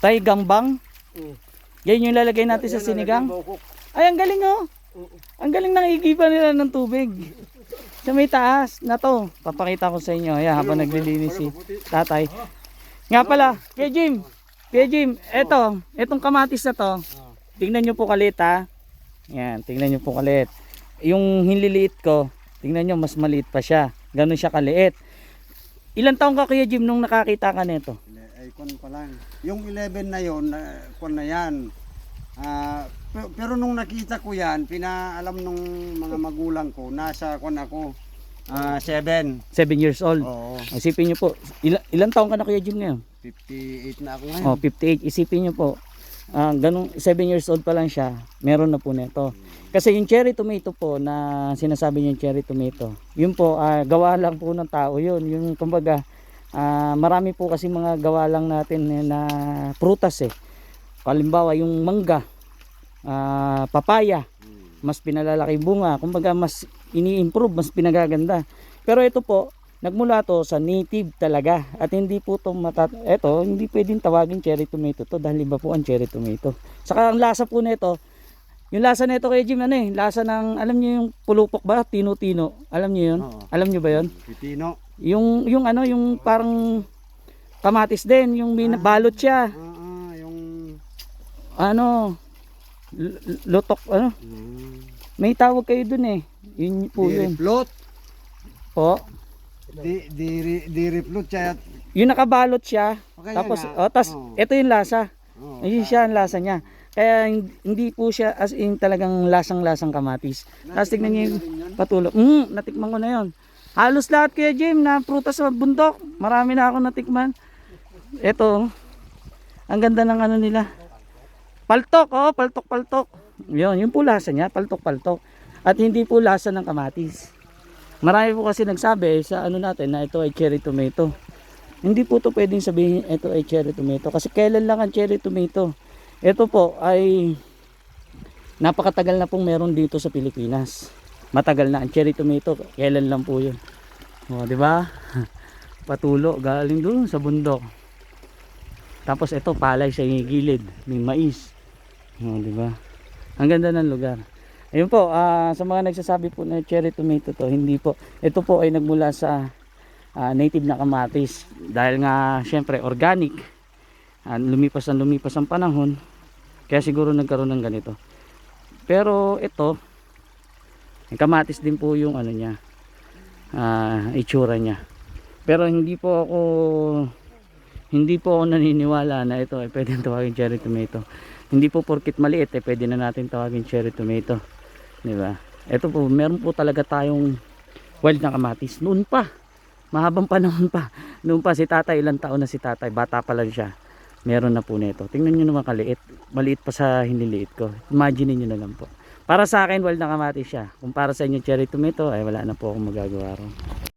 Tay gambang. Yan yung lalagay natin sa sinigang. Ay, ang galing oh. Ang galing ng igiban nila ng tubig. Sa may taas na to. Papakita ko sa inyo. Ayan, habang naglilinis si tatay. Nga pala, Kuya Jim, etong kamatis na to. Tingnan nyo po kalit ha. Yan, tingnan nyo po kalit. Yung hinliliit ko, tingnan nyo mas maliit pa siya. Ganun siya kaliit. Ilan taong ka Kuya Jim nung nakakita ka nito? Ay, kon pa lang. Yung 11 na yon, kon na yan. Pero nung nakita ko yan, pinaalam nung mga magulang ko, nasa kon ako, 7. 7 years old. Oo. Isipin nyo po, ilan taong ka na Kuya Jim ngayon? 58 na ako ngayon. Oh, 58. Isipin nyo po, ganun 7 years old pa lang siya, meron na po nito. Kasi yung cherry tomato po na sinasabi niyo cherry tomato, yun po, gawa lang po ng tao yun. Yung kumbaga, marami po kasi mga gawa lang natin na prutas eh. Halimbawa yung mangga, papaya, mas pinalalaki bunga, kumbaga mas ini-improve, mas pinagaganda. Pero ito po, nagmula to sa native talaga at hindi po to hindi pwedeng tawagin cherry tomato to dahil iba po ang cherry tomato. Saka ang lasa po nito, yung lasa nito kay Jim lasa ng, alam niyo yung pulupok ba, tino-tino, alam niyo yun? Oo. Alam niyo ba yun? Tino. Yung yung parang kamatis din, yung balot siya. Yung Lutok may tawag kayo dun eh. Yun po yun. Diriflot. Po. Diriflot siya. Yung nakabalot siya. Okay, Tapos yan, ito yung lasa. Oh, Ayun siya ang lasa niya. Kaya hindi po siya as in talagang lasang-lasang kamatis. Tapos tignan niyo yung patulog. Natikman ko na yun. Halos lahat Kuya Jim na prutas sa bundok. Marami na ako natikman. Ito. Ang ganda ng ano nila. Paltok, paltok. Yun po lasa niya, paltok. At hindi po lasa ng kamatis. Marami po kasi nagsabi sa ano natin na ito ay cherry tomato. Hindi po to pwedeng sabihin ito ay cherry tomato kasi kailan lang ang cherry tomato. Ito po ay napakatagal na pong meron dito sa Pilipinas. Matagal na ang cherry tomato, kailan lang po 'yun. Oh, di ba? Patulo galing doon sa bundok. Tapos ito palay sa gilid, may mais. Oh, di ba? Ang ganda ng lugar. Ayun po, sa mga nagsasabi po na cherry tomato to, hindi po. Ito po ay nagmula sa native na kamatis dahil nga syempre organic. Lumipas ang panahon. Kaya siguro nagkaroon ng ganito. Pero ito, kamatis din po yung ano niya, itsura niya. Pero hindi po ako naniniwala na ito ay pwedeng tawagin cherry tomato. Hindi po porkit maliit pwede na natin tawagin cherry tomato. Di ba? Ito po, meron po talaga tayong wild na kamatis. Noon pa, mahabang panahon pa. Noon pa si tatay, ilang taon na si tatay, bata pa lang siya. Meron na po nito. Tingnan nyo naman kaliit. Maliit pa sa hiniliit ko. Imagine niyo na lang po. Para sa akin, wild na kamatis siya. Kung para sa inyo cherry tomato, ay wala na po akong magagawa ron.